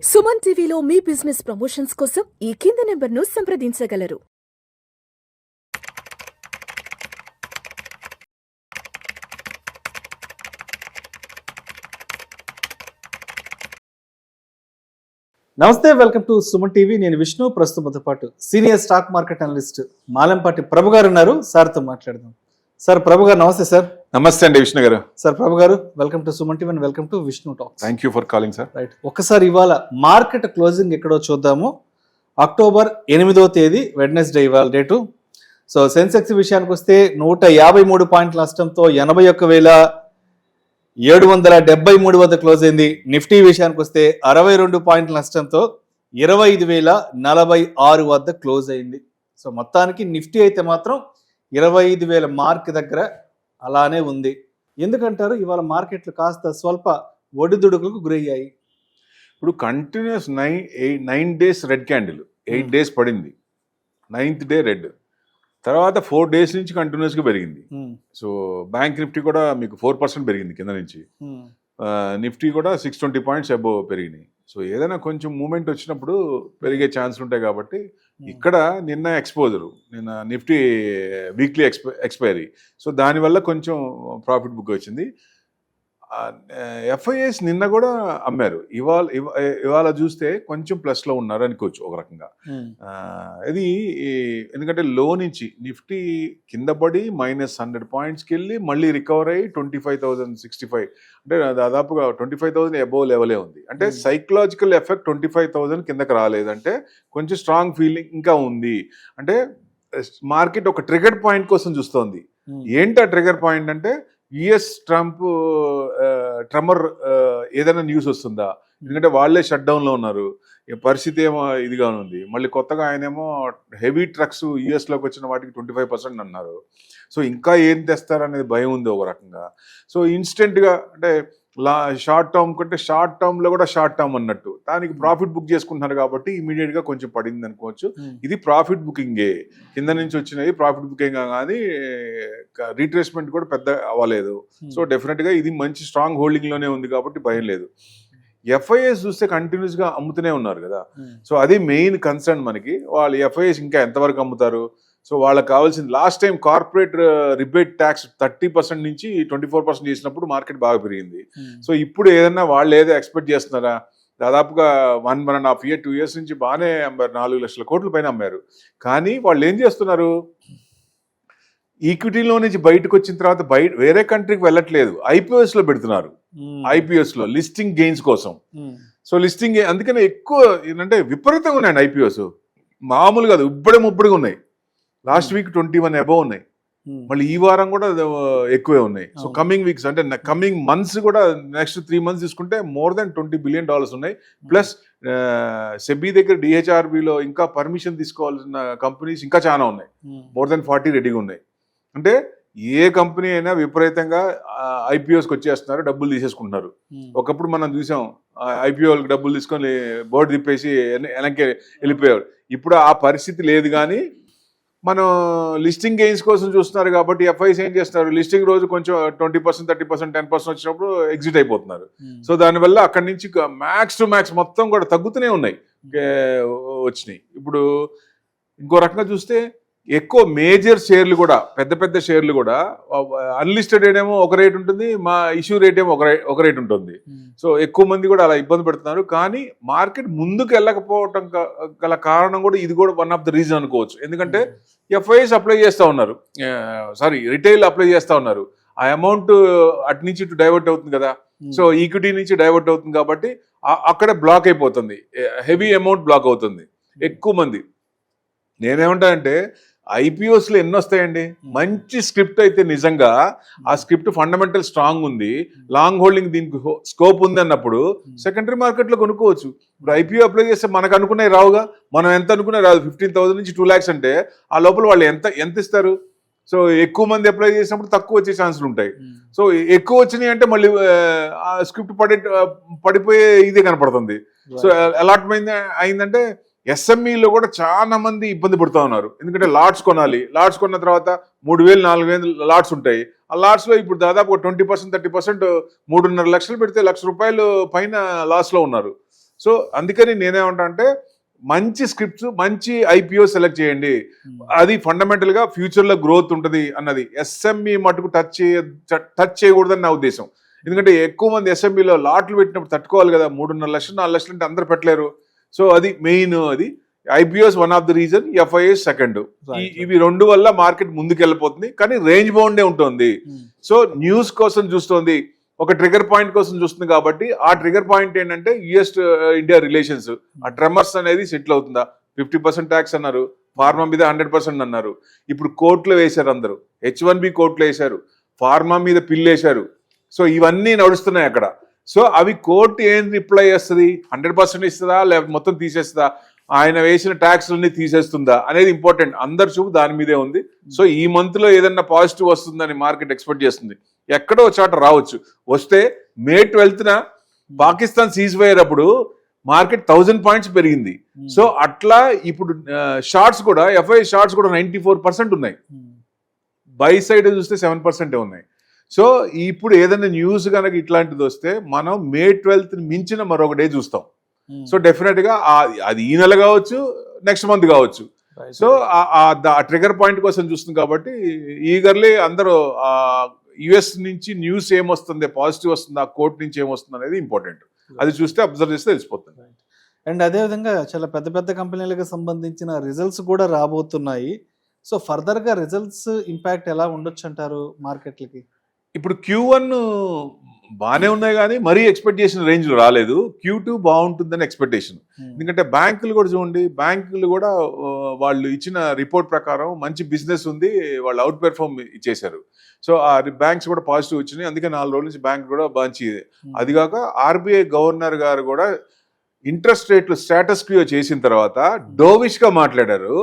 సుమన్ టీవీలో మీ business promotions కోసం ఈ కింది నెంబర్ను సంప్రదించగలరు. నమస్తే, వెల్కమ్ టు సుమన్ టీవీ. నేను విష్ణు. ప్రస్తుతంతో పాటు senior stock market analyst Malampati Prabhu గారు ఉన్నారు. సార్తో మాట్లాడదాం. సార్, ప్రభు గారు నమస్తే. సార్ నమస్తే అండి విష్ణు గారు. సార్, ప్రభు గారు welcome to Suman TV and welcome to Vishnu talks. Thank you for calling sir. Right, ఒక్కసారి ఇవాళ మార్కెట్ క్లోజింగ్ ఎక్కడో చూద్దాము. అక్టోబర్ 8వ తేదీ వెడ్నెస్డే ఇవాళ డేటు. సో సెన్సెక్స్ విషయానికి వస్తే 153 పాయింట్ల నష్టంతో 81,773 వద్ద క్లోజ్ అయింది. నిఫ్టీ విషయానికి వస్తే 62 పాయింట్ల నష్టంతో 25,046 వద్ద క్లోజ్ అయింది. సో మొత్తానికి నిఫ్టీ అయితే మాత్రం 25,000 మార్క్ దగ్గర అలానే ఉంది. ఎందుకంటారు ఇవాళ మార్కెట్లు కాస్త స్వల్ప ఒడిదుడుకులకు గురయ్యాయి? ఇప్పుడు continuous 9 days red candle, 8 days పడింది, 9th డే రెడ్, తర్వాత 4 డేస్ నుంచి కంటిన్యూస్గా పెరిగింది. సో బ్యాంక్ నిఫ్టీ కూడా మీకు 4% పెరిగింది కింద నుంచి, నిఫ్టీ కూడా 620 పాయింట్స్ అబోవ్ పెరిగినాయి. సో ఏదైనా కొంచెం మూమెంట్ వచ్చినప్పుడు పెరిగే ఛాన్స్ ఉంటాయి కాబట్టి ఇక్కడ నిన్న నిఫ్టీ వీక్లీ ఎక్స్పైరీ, సో దానివల్ల కొంచెం ప్రాఫిట్ బుక్ వచ్చింది. ఎఫ్ఐఎస్ నిన్న కూడా అమ్మారు. ఇవాళ చూస్తే కొంచెం ప్లస్లో ఉన్నారు అనుకోవచ్చు ఒక రకంగా. ఇది ఎందుకంటే లో నుంచి నిఫ్టీ కింద పడి -100 పాయింట్స్కి వెళ్ళి మళ్ళీ రికవర్ అయ్యి 25,065, అంటే దాదాపుగా 25,000 అబోవ్ లెవెలే ఉంది. అంటే సైకలాజికల్ ఎఫెక్ట్ 25,000 కిందకి రాలేదంటే కొంచెం స్ట్రాంగ్ ఫీలింగ్ ఇంకా ఉంది. అంటే మార్కెట్ ఒక ట్రిగర్ పాయింట్ కోసం చూస్తోంది. ఏంటి ఆ ట్రిగర్ పాయింట్ అంటే యుఎస్ ట్రంప్ ఏదైనా న్యూస్ వస్తుందా? ఎందుకంటే వాళ్ళే షట్ డౌన్లో ఉన్నారు, పరిస్థితి ఏమో ఇదిగా ఉంది. మళ్ళీ కొత్తగా ఆయనేమో హెవీ ట్రక్స్ యుఎస్లోకి వచ్చిన వాటికి 25% అన్నారు. సో ఇంకా ఏం తెస్తారనేది భయం ఉంది ఒక రకంగా. సో ఇన్స్టెంట్గా అంటే షార్ట్ టర్మ్ కంటే షార్ట్ టర్మ్లో కూడా షార్ట్ టర్మ్ అన్నట్టు దానికి ప్రాఫిట్ బుక్ చేసుకుంటున్నారు కాబట్టి ఇమీడియట్గా కొంచెం పడింది అనుకోవచ్చు. ఇది ప్రాఫిట్ బుకింగే, కింద నుంచి వచ్చినది ప్రాఫిట్ బుకింగ్, కానీ రీట్రేస్మెంట్ కూడా పెద్ద అవ్వలేదు. సో డెఫినెట్గా ఇది మంచి స్ట్రాంగ్ హోల్డింగ్లోనే ఉంది కాబట్టి భయం లేదు. ఎఫ్ఐఎస్ చూస్తే కంటిన్యూస్గా అమ్ముతూనే ఉన్నారు కదా. సో అది మెయిన్ కన్సర్న్ మనకి. వాళ్ళు ఎఫ్ఐఎస్ ఇంకా ఎంతవరకు అమ్ముతారు? సో వాళ్ళకి కావాల్సింది last time corporate rebate tax 30% నుంచి 24% చేసినప్పుడు మార్కెట్ బాగా పెరిగింది. సో ఇప్పుడు ఏదన్నా వాళ్ళు ఏదో ఎక్స్పెక్ట్ చేస్తున్నారా? దాదాపుగా 1.5 year 2 years నుంచి బాగానే అమ్మారు, 4 లక్షల కోట్ల పైన అమ్మారు. కానీ వాళ్ళు ఏం చేస్తున్నారు? ఈక్విటీలో నుంచి బయటకు వచ్చిన తర్వాత వేరే కంట్రీకి వెళ్ళట్లేదు, ఐపీఓఎస్ లో పెడుతున్నారు. ఐపీఓఎస్ లో లిస్టింగ్ గెయిన్స్ కోసం. సో లిస్టింగ్ అందుకనే ఎక్కువ ఏంటంటే విపరీతంగా ఉన్నాయండి ఐపీఓస్, మామూలు కాదు, ముప్పడిగా ఉన్నాయి. లాస్ట్ వీక్ 21 అబోవ్ ఉన్నాయి, మళ్ళీ ఈ వారం కూడా ఎక్కువే ఉన్నాయి. సో కమింగ్ వీక్స్ అంటే కమింగ్ మంత్స్ కూడా నెక్స్ట్ 3 months తీసుకుంటే more than $20 billion ఉన్నాయి. ప్లస్ సెబీ దగ్గర డిహెచ్ఆర్బిలో ఇంకా పర్మిషన్ తీసుకోవాల్సిన కంపెనీస్ ఇంకా చాలా ఉన్నాయి, more than 40 రెడీగా ఉన్నాయి. అంటే ఏ కంపెనీ అయినా విపరీతంగా ఐపీఓస్కి వచ్చేస్తున్నారు, డబ్బులు తీసేసుకుంటున్నారు. ఒకప్పుడు మనం చూసాం ఐపీఓలకు డబ్బులు తీసుకొని బోర్డు తిప్పేసి వెనక్కి వెళ్ళిపోయారు. ఇప్పుడు ఆ పరిస్థితి లేదు. కానీ మనం లిస్టింగ్ గెయిన్స్ కోసం చూస్తున్నారు కాబట్టి ఎఫ్ఐస్ ఏం చేస్తున్నారు? లిస్టింగ్ రోజు కొంచెం 20%, 30%, 10% వచ్చినప్పుడు ఎగ్జిట్ అయిపోతున్నారు. సో దానివల్ల అక్కడి నుంచి మ్యాక్స్ టు మ్యాక్స్ మొత్తం కూడా తగ్గుతూనే ఉన్నాయి, వచ్చినాయి. ఇప్పుడు ఇంకో రకంగా చూస్తే ఎక్కువ మేజర్ షేర్లు కూడా, పెద్ద షేర్లు కూడా అన్లిస్టెడ్ ఏమో ఒక రేట్ ఉంటుంది, మా ఇష్యూ రేట్ ఏమో ఒక రేట్ ఉంటుంది. సో ఎక్కువ మంది కూడా అలా ఇబ్బంది పెడుతున్నారు. కానీ మార్కెట్ ముందుకు వెళ్ళకపోవటం గల కారణం కూడా ఇది కూడా వన్ ఆఫ్ ద రీజన్ అనుకోవచ్చు. ఎందుకంటే ఎఫ్ఐఎస్ అప్లై చేస్తూ ఉన్నారు, రిటైల్ అప్లై చేస్తూ ఉన్నారు. ఆ అమౌంట్ అటు నుంచి ఇటు డైవర్ట్ అవుతుంది కదా. సో ఈక్విటీ నుంచి డైవర్ట్ అవుతుంది కాబట్టి అక్కడ బ్లాక్ అయిపోతుంది, హెవీ అమౌంట్ బ్లాక్ అవుతుంది ఎక్కువ మంది. నేనేమంటానంటే ఐపీఓస్లో ఎన్ని వస్తాయండి? మంచి స్క్రిప్ట్ అయితే నిజంగా ఆ స్క్రిప్ట్ ఫండమెంటల్ స్ట్రాంగ్ ఉంది, లాంగ్ హోల్డింగ్ దీనికి స్కోప్ ఉంది అన్నప్పుడు సెకండరీ మార్కెట్లో కొనుక్కోవచ్చు. ఇప్పుడు ఐపీఓ అప్లై చేస్తే మనకు అనుకునే రావుగా, మనం ఎంత అనుకునే రాదు. 15,000 నుంచి 2 lakhs అంటే ఆ లోపల వాళ్ళు ఎంత ఇస్తారు? సో ఎక్కువ మంది అప్లై చేసినప్పుడు తక్కువ వచ్చే ఛాన్సులు ఉంటాయి. సో ఎక్కువ వచ్చినాయి అంటే మళ్ళీ ఆ స్క్రిప్ట్ పడిపోయే ఇదే కనపడుతుంది. సో అలాట్మెంట్ అయిందంటే ఎస్ఎంఈలో కూడా చాలా మంది ఇబ్బంది పడుతూ ఉన్నారు. ఎందుకంటే లాట్స్ కొనాలి, లాట్స్ కొన్న తర్వాత 3,000, 4,000 లాట్స్ ఉంటాయి. ఆ లాట్స్లో ఇప్పుడు దాదాపు 20%, 30%, 3.5 లక్షలు పెడితే ₹1,00,000 పైన లాస్లో ఉన్నారు. సో అందుకని నేనేమంటా అంటే మంచి స్క్రిప్ట్స్, మంచి ఐపీఓ సెలెక్ట్ చేయండి. అది ఫండమెంటల్ గా ఫ్యూచర్ లో గ్రోత్ ఉంటుంది అన్నది. ఎస్ఎంఈ మటుకు టచ్ చేయకూడదని నా ఉద్దేశం. ఎందుకంటే ఎక్కువ మంది ఎస్ఎంఈలో లాట్లు పెట్టినప్పుడు తట్టుకోవాలి కదా. 3.5 లక్షలు 4 లక్షలు అంటే అందరు పెట్టలేరు. సో అది మెయిన్. అది IPOs one of the reason, FIs second. ఇవి రెండు వల్ల మార్కెట్ ముందుకు వెళ్ళిపోతుంది, కానీ రేంజ్ బౌండే ఉంటుంది. సో న్యూస్ కోసం చూస్తోంది, ఒక ట్రిగర్ పాయింట్ కోసం చూస్తుంది. కాబట్టి ఆ ట్రిగర్ పాయింట్ ఏంటంటే యుఎస్ ఇండియా రిలేషన్స్. ఆ ట్రెమర్స్ అనేది సెటిల్ అవుతుందా? 50% ట్యాక్స్ అన్నారు, ఫార్మా మీద 100% అన్నారు. ఇప్పుడు కోర్టులో వేశారు, అందరూ H1B కోర్టులో వేశారు, ఫార్మా మీద పిల్లు వేశారు. సో ఇవన్నీ నడుస్తున్నాయి అక్కడ. సో అవి కోర్టు ఏం రిప్లై చేస్తుంది? 100% ఇస్తుందా, లేకపోతే మొత్తం తీసేస్తుందా, ఆయన వేసిన ట్యాక్స్లన్నీ తీసేస్తుందా అనేది ఇంపార్టెంట్. అందరు చూపు దాని మీదే ఉంది. సో ఈ మంత్ లో ఏదన్నా పాజిటివ్ వస్తుందని మార్కెట్ ఎక్స్పెక్ట్ చేస్తుంది. ఎక్కడో చోట రావచ్చు. వస్తే May 12న పాకిస్తాన్ సీజ్ ఫైర్ అప్పుడు మార్కెట్ 1000 పాయింట్స్ పెరిగింది. సో అట్లా ఇప్పుడు షార్ట్స్ కూడా, ఎఫ్ఐ షార్ట్స్ కూడా 94% ఉన్నాయి. బై సైడ్ చూస్తే 7% ఉన్నాయి. సో ఇప్పుడు ఏదైనా న్యూస్ కనుక ఇట్లాంటిది వస్తే మనం May 12th మించిన మరొక డే చూస్తాం. సో డెఫినెట్ గా అది ఈ నెల కావచ్చు, నెక్స్ట్ మంత్ కావచ్చు. సో ఆ ట్రిగర్ పాయింట్ కోసం చూస్తుంది. కాబట్టి ఈగర్లీ అందరూ యుఎస్ నుంచి న్యూస్ ఏమొస్తుంది, పాజిటివ్ వస్తుంది, ఆ కోర్ట్ నుంచి ఏమొస్తుంది అనేది ఇంపార్టెంట్. అది చూస్తే అబ్జర్వ్ చేస్తే తెలిసిపోతుంది. అండ్ అదేవిధంగా చాలా పెద్ద పెద్ద కంపెనీలకు సంబంధించిన రిజల్ట్స్ కూడా రాబోతున్నాయి. సో ఫర్దర్ గా రిజల్ట్స్ ఇంపాక్ట్ ఎలా ఉండొచ్చు అంటారు మార్కెట్లకి? ఇప్పుడు Q1 బాగానే ఉన్నాయి, కానీ మరీ ఎక్స్పెక్ట్ చేసిన రేంజ్ లో రాలేదు. Q2 బాగుంటుందని ఎక్స్పెక్టేషన్. ఎందుకంటే బ్యాంకులు కూడా చూడండి, బ్యాంకులు కూడా వాళ్ళు ఇచ్చిన రిపోర్ట్ ప్రకారం మంచి బిజినెస్ ఉంది, వాళ్ళు అవుట్ పెర్ఫార్మ్ ఇచ్చేశారు. సో ఆ బ్యాంక్స్ కూడా పాజిటివ్ వచ్చినాయి. అందుకే 4 రోజుల నుంచి బ్యాంక్ కూడా మంచి. అది కాక ఆర్బీఐ గవర్నర్ గారు కూడా ఇంట్రెస్ట్ రేట్లు స్టేటస్ క్యూ చేసిన తర్వాత డోవిష్ గా మాట్లాడారు.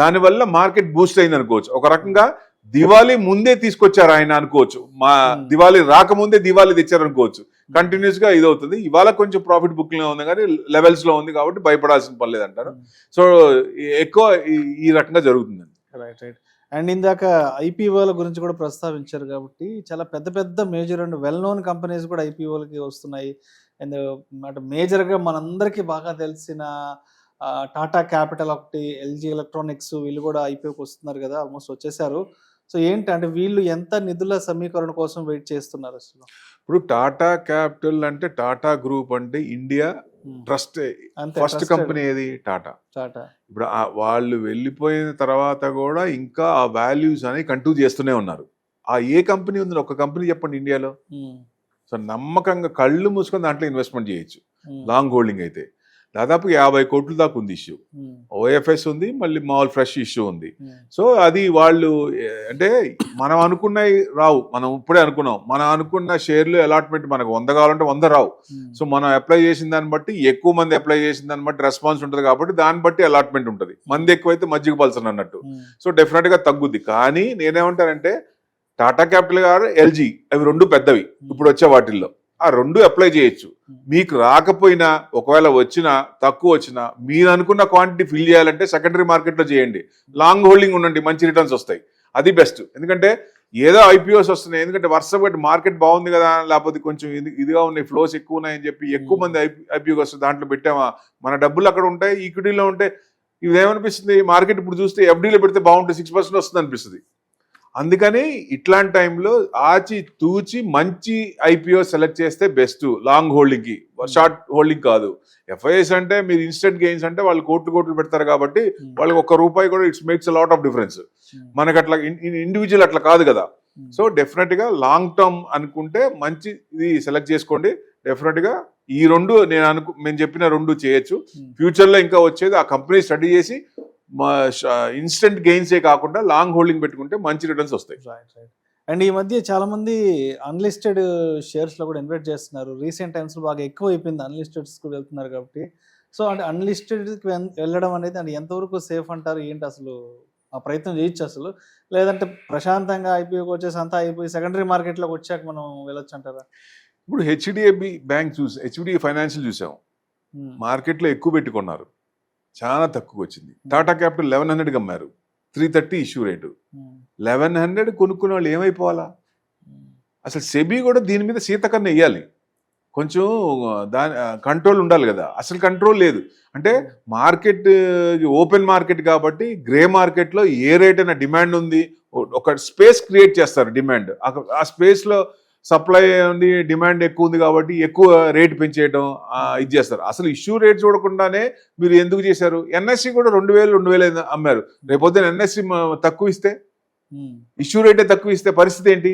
దానివల్ల మార్కెట్ బూస్ట్ అయింది అనుకోవచ్చు. ఒక రకంగా దివాళీ ముందే తీసుకొచ్చారు ఆయన అనుకోవచ్చు. మా దివాళీ రాకముందే దివాళీ తెచ్చారు అనుకోవచ్చు. కంటిన్యూస్ గా ఇదవుతుంది. ఇవాళ కొంచెం ప్రాఫిట్ బుకింగ్ లో ఉంది, కానీ లెవెల్స్ లో ఉంది కాబట్టి భయపడాల్సిన పర్లేదు అంటారు. సో ఎక్కువ ఈ రకంగా జరుగుతుంది. Right right. అండ్ ఇందాక ఐపీఓల గురించి కూడా ప్రస్తావించారు కాబట్టి చాలా పెద్ద పెద్ద major and well known companies కూడా ఐపీఓలకి వస్తున్నాయి. అండ్ అంటే మేజర్గా మనందరికీ బాగా తెలిసిన టాటా క్యాపిటల్ ఒకటి, ఎల్జీ ఎలక్ట్రానిక్స్, వీళ్ళు కూడా ఐపీఓకి వస్తున్నారు కదా, ఆల్మోస్ట్ వచ్చేసారు. సో ఏంటి అంటే వీళ్ళు ఎంత నిధుల సమీకరణ కోసం వెయిట్ చేస్తున్నారు అసలు? ఇప్పుడు టాటా క్యాపిటల్ అంటే టాటా గ్రూప్ అంటే ఇండియా ట్రస్ట్ ఫస్ట్ కంపెనీ ఏది? టాటా. ఇప్పుడు వాళ్ళు వెళ్ళిపోయిన తర్వాత కూడా ఇంకా ఆ వాల్యూస్ అనేవి కంటిన్యూ చేస్తూనే ఉన్నారు. ఆ ఏ కంపెనీ ఉంది? ఒక కంపెనీ చెప్పండి ఇండియాలో. సో నమ్మకంగా కళ్ళు మూసుకొని దాంట్లో ఇన్వెస్ట్మెంట్ చేయొచ్చు. లాంగ్ హోల్డింగ్ అయితే దాదాపు 50 కోట్ల దాకా ఉంది ఇష్యూ. ఓఎఫ్ఎస్ ఉంది, మళ్ళీ మామూలు ఫ్రెష్ ఇష్యూ ఉంది. సో అది వాళ్ళు అంటే మనం అనుకున్నవి రావు. మనం ఇప్పుడే అనుకున్నాం, మనం అనుకున్న షేర్లు అలాట్మెంట్ మనకు 100 కావాలంటే 100 రావు. సో మనం అప్లై చేసిన దాన్ని బట్టి, ఎక్కువ మంది అప్లై చేసిన దాన్ని బట్టి రెస్పాన్స్ ఉంటుంది. కాబట్టి దాన్ని బట్టి అలాట్మెంట్ ఉంటుంది. మంది ఎక్కువైతే మజ్జిగ పల్సన్ అన్నట్టు. సో డెఫినెట్ గా తగ్గుద్ది. కానీ నేనేమంటానంటే టాటా క్యాపిటల్ గారు, ఎల్జీ, అవి రెండు పెద్దవి ఇప్పుడు వచ్చే వాటిల్లో. ఆ రెండు అప్లై చేయొచ్చు. మీకు రాకపోయినా, ఒకవేళ వచ్చినా, తక్కువ వచ్చినా, మీరు అనుకున్న క్వాంటిటీ ఫిల్ చేయాలంటే సెకండరీ మార్కెట్లో చేయండి. లాంగ్ హోల్డింగ్ ఉండండి, మంచి రిటర్న్స్ వస్తాయి. అది బెస్ట్. ఎందుకంటే ఏదో ఐపీఓస్ వస్తున్నాయి, ఎందుకంటే వర్షం పెట్టి మార్కెట్ బాగుంది కదా, లేకపోతే కొంచెం ఇదిగా ఉన్నాయి, ఫ్లోస్ ఎక్కువ ఉన్నాయని చెప్పి ఎక్కువ మంది ఐపీఓకి వస్తుంది. దాంట్లో పెట్టామా, మన డబ్బులు అక్కడ ఉంటాయి, ఈక్విటీలో ఉంటాయి. ఇదేమనిపిస్తుంది, మార్కెట్ ఇప్పుడు చూస్తే ఎఫ్డీలో పెడితే బాగుంటుంది, 6% వస్తుంది అనిపిస్తుంది. అందుకని ఇట్లాంటి టైంలో ఆచి తూచి మంచి ఐపీఓ సెలెక్ట్ చేస్తే బెస్ట్. లాంగ్ హోల్డింగ్ కి, షార్ట్ హోల్డింగ్ కాదు. ఎఫ్ఐఎస్ అంటే మీరు ఇన్స్టెంట్ గెయిన్స్ అంటే వాళ్ళు కోట్లు పెడతారు కాబట్టి వాళ్ళకి ₹1 కూడా it's makes lot of difference. మనకు అట్లా ఇండివిజువల్ అట్లా కాదు కదా. సో డెఫినెట్ గా లాంగ్ టర్మ్ అనుకుంటే మంచి ఇది సెలెక్ట్ చేసుకోండి. డెఫినెట్ గా ఈ రెండు మేము చెప్పిన రెండు చేయొచ్చు. ఫ్యూచర్ లో ఇంకా వచ్చేది ఆ కంపెనీ స్టడీ చేసి ఇన్స్టెంట్ గెయిన్సే కాకుండా లాంగ్ హోల్డింగ్ పెట్టుకుంటే మంచి రిటర్న్స్ వస్తాయి. అండ్ ఈ మధ్య చాలా మంది అన్లిస్టెడ్ షేర్స్ లో కూడా ఇన్వెస్ట్ చేస్తున్నారు. రీసెంట్ టైమ్స్ లో బాగా ఎక్కువ అయిపోయింది, అన్లిస్టెడ్స్ కూడా వెళ్తున్నారు కాబట్టి. సో అంటే అన్లిస్టెడ్ వెళ్ళడం అనేది అంటే ఎంతవరకు సేఫ్ అంటారు? ఏంటి అసలు ఆ ప్రయత్నం చేయొచ్చు అసలు, లేదంటే ప్రశాంతంగా ఐపీఓకి వచ్చేసి అంతా అయిపోయి సెకండరీ మార్కెట్లోకి వచ్చాక మనం వెళ్ళొచ్చు అంటారా? ఇప్పుడు హెచ్డిఎఫ్బి బ్యాంక్ హెచ్డిఎఫ్ ఫైనాన్షియల్ చూసాం, మార్కెట్లో ఎక్కువ పెట్టుకున్నారు, చాలా తక్కువ వచ్చింది. టాటా క్యాపిటల్ 1100 అమ్మారు, 330 ఇష్యూ రేటు. 1100 కొనుక్కున్న వాళ్ళు ఏమైపోవాలా? అసలు సెబీ కూడా దీని మీద సీతకన్ను వేయాలి. కొంచెం దాని కంట్రోల్ ఉండాలి కదా, అసలు కంట్రోల్ లేదు. అంటే మార్కెట్ ఓపెన్ మార్కెట్ కాబట్టి గ్రే మార్కెట్లో ఏ రేట్ అయినా డిమాండ్ ఉంది, ఒక స్పేస్ క్రియేట్ చేస్తారు డిమాండ్, ఆ స్పేస్లో సప్లై ఉంది, డిమాండ్ ఎక్కువ ఉంది కాబట్టి ఎక్కువ రేట్ పెంచేయడం ఇది చేస్తారు. అసలు ఇష్యూ రేట్ చూడకుండానే మీరు ఎందుకు చేశారు? ఎన్ఎస్సి కూడా 2000 అమ్మారు, రేపొద్దున ఎన్ఎస్సి తక్కువ ఇస్తే, ఇష్యూ రేటే తక్కువ ఇస్తే పరిస్థితి ఏంటి?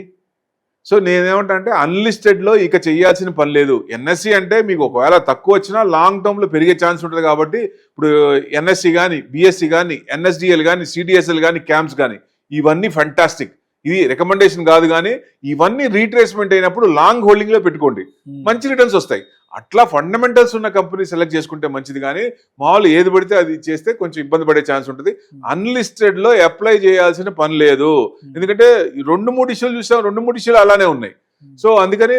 సో నేనేమంటా అంటే అన్లిస్టెడ్లో ఇక చేయాల్సిన పని లేదు. ఎన్ఎస్సి అంటే మీకు ఒకవేళ తక్కువ వచ్చినా లాంగ్ టర్మ్లో పెరిగే ఛాన్స్ ఉంటుంది కాబట్టి ఇప్పుడు ఎన్ఎస్సి కానీ, బిఎస్సి కానీ, ఎన్ఎస్డిఎల్ కానీ, సిడిఎస్ఎల్ కానీ, క్యాంప్స్ కానీ ఇవన్నీ ఫంటాస్టిక్. ఇది రికమెండేషన్ కాదు, కానీ ఇవన్నీ రీట్రేస్మెంట్ అయినప్పుడు లాంగ్ హోల్డింగ్లో పెట్టుకోండి, మంచి రిటర్న్స్ వస్తాయి. అట్లా ఫండమెంటల్స్ ఉన్న కంపెనీ సెలెక్ట్ చేసుకుంటే మంచిది, కానీ మామూలు ఏది పడితే అది చేస్తే కొంచెం ఇబ్బంది పడే ఛాన్స్ ఉంటుంది. అన్లిస్టెడ్లో అప్లై చేయాల్సిన పని లేదు, ఎందుకంటే 2-3 ఇష్యూలు చూసాం, 2-3 ఇష్యూలు అలానే ఉన్నాయి. సో అందుకని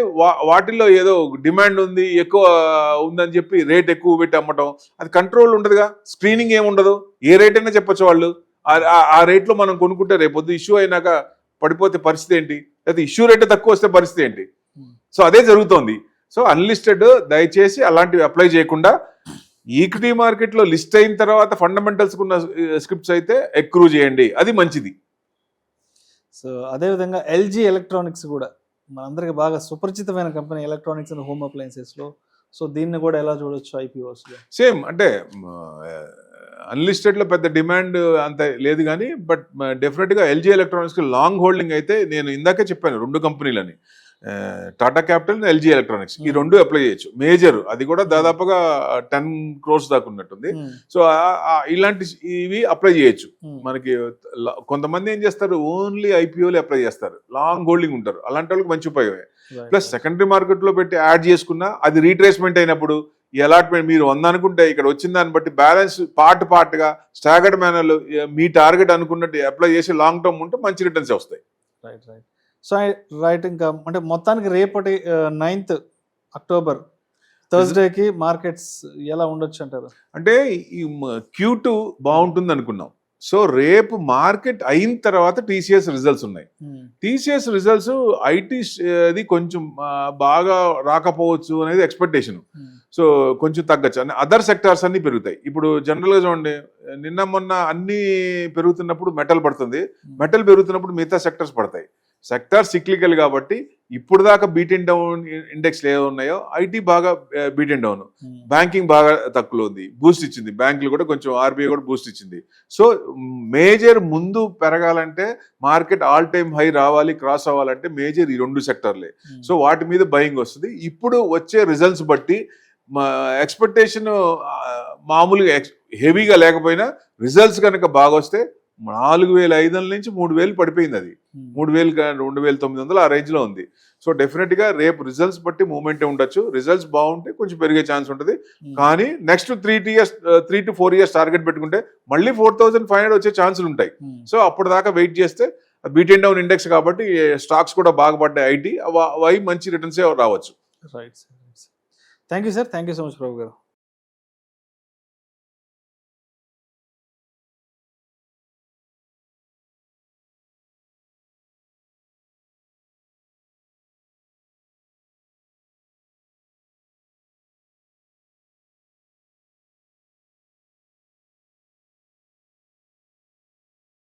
వాటిల్లో ఏదో డిమాండ్ ఉంది, ఎక్కువ ఉందని చెప్పి రేట్ ఎక్కువ పెట్టి అమ్మటం, అది కంట్రోల్ ఉండదుగా, స్క్రీనింగ్ ఏముండదు, ఏ రేట్ అయినా చెప్పొచ్చు వాళ్ళు. ఆ రేట్లో మనం కొనుక్కుంటే రేపొద్దు ఇష్యూ అయినాక పడిపోతే పరిస్థితి ఏంటి, లేదా ఇష్యూ రేట్ తక్కువ వస్తే పరిస్థితి ఏంటి? సో అదే జరుగుతోంది. సో అన్లిస్టెడ్ దయచేసి అలాంటివి అప్లై చేయకుండా ఈక్విటీ మార్కెట్లో లిస్ట్ అయిన తర్వాత ఫండమెంటల్స్ ఉన్న స్క్రిప్ట్స్ అయితే ఎక్రూ చేయండి, అది మంచిది. సో అదేవిధంగా ఎల్జీ ఎలక్ట్రానిక్స్ కూడా మనందరికి బాగా సుపరిచితమైన కంపెనీ, ఎలక్ట్రానిక్స్ అండ్ హోమ్ అప్లయన్సెస్లో. సో దీన్ని కూడా ఎలా చూడొచ్చు ఐపీఓస్లో? సేమ్ అంటే అన్లిస్టెడ్లో పెద్ద డిమాండ్ అంత లేదు, కానీ బట్ డెఫినెట్గా ఎల్జీ ఎలక్ట్రానిక్స్కి లాంగ్ హోల్డింగ్ అయితే నేను ఇందాకే చెప్పాను 2 కంపెనీలని, టాటా క్యాపిటల్, ఎల్జీ ఎలక్ట్రానిక్స్, ఈ 2 అప్లై చేయొచ్చు. మేజర్ అది కూడా దాదాపుగా 10 crores దాకా ఉన్నట్టుంది. సో ఇలాంటి ఇవి అప్లై చేయొచ్చు. మనకి కొంతమంది ఏం చేస్తారు, ఓన్లీ ఐపీఓలు అప్లై చేస్తారు, లాంగ్ హోల్డింగ్ ఉంటారు, అలాంటి వాళ్ళకి మంచి ఉపయోగమే. ప్లస్ సెకండరీ మార్కెట్లో పెట్టి యాడ్ చేసుకున్నా అది రీట్రేస్మెంట్ అయినప్పుడు ఈ అలాట్మెంట్ మీరు 100 అనుకుంటే ఇక్కడ వచ్చిన దాన్ని బట్టి బ్యాలెన్స్ పార్ట్గా స్టాగర్డ్ మేనర్లో మీ టార్గెట్ అనుకున్నట్టు అప్లై చేసి లాంగ్ టర్మ్ ఉంటే మంచి రిటర్న్స్ వస్తాయి. రైట్. సో ఇంకా అంటే మొత్తానికి రేపటి 9th October థర్స్డేకి మార్కెట్స్ ఎలా ఉండొచ్చు అంటారు? అంటే ఈ Q2 బాగుంటుంది అనుకున్నాం. సో రేపు మార్కెట్ అయిన తర్వాత టీసీఎస్ రిజల్ట్స్ ఉన్నాయి. టీసీఎస్ రిజల్ట్స్ ఐటీ అది కొంచెం బాగా రాకపోవచ్చు అనేది ఎక్స్పెక్టేషన్. సో కొంచెం తగ్గచ్చు, అదర్ సెక్టార్స్ అన్ని పెరుగుతాయి. ఇప్పుడు జనరల్గా చూడండి, నిన్న మొన్న అన్ని పెరుగుతున్నప్పుడు మెటల్ పడుతుంది, మెటల్ పెరుగుతున్నప్పుడు మిగతా సెక్టర్స్ పడతాయి. సెక్టార్ సిక్లికల్ కాబట్టి ఇప్పుడు దాకా బీటెన్ డౌన్ ఇండెక్స్ ఏదో ఉన్నాయో ఐటీ బాగా బీటెన్ డౌన్, బ్యాంకింగ్ బాగా తక్కువ ఉంది, బూస్ట్ ఇచ్చింది, బ్యాంకులు కూడా కొంచెం ఆర్బీఐ కూడా బూస్ట్ ఇచ్చింది. సో మేజర్ ముందు పెరగాలంటే మార్కెట్ ఆల్ టైమ్ హై రావాలి, క్రాస్ అవ్వాలంటే మేజర్ ఈ 2 సెక్టర్లే. సో వాటి మీద బయింగ్ వస్తుంది. ఇప్పుడు వచ్చే రిజల్ట్స్ బట్టి ఎక్స్పెక్టేషన్ మామూలుగా హెవీగా లేకపోయినా రిజల్ట్స్ కనుక బాగా వస్తే 4,500 నుంచి 3,000 పడిపోయింది, అది 3,000 2,900 ఆ రేంజ్ లో ఉంది. సో డెఫినెట్ గా రేపు రిజల్ట్స్ బట్టి మూవ్మెంటే ఉండొచ్చు. రిజల్ట్స్ బాగుంటే కొంచెం పెరిగే ఛాన్స్ ఉంటుంది, కానీ నెక్స్ట్ 3 to 4 years టార్గెట్ పెట్టుకుంటే మళ్ళీ 4,500 వచ్చే ఛాన్సులు ఉంటాయి. సో అప్పటిదాకా వెయిట్ చేస్తే బీటెన్ డౌన్ ఇండెక్స్ కాబట్టి స్టాక్స్ కూడా బాగా పడ్డాయి ఐటీ, అవి మంచి రిటర్న్సే రావచ్చు. Right. Thank you sir, thank you so much Prabhu గారు.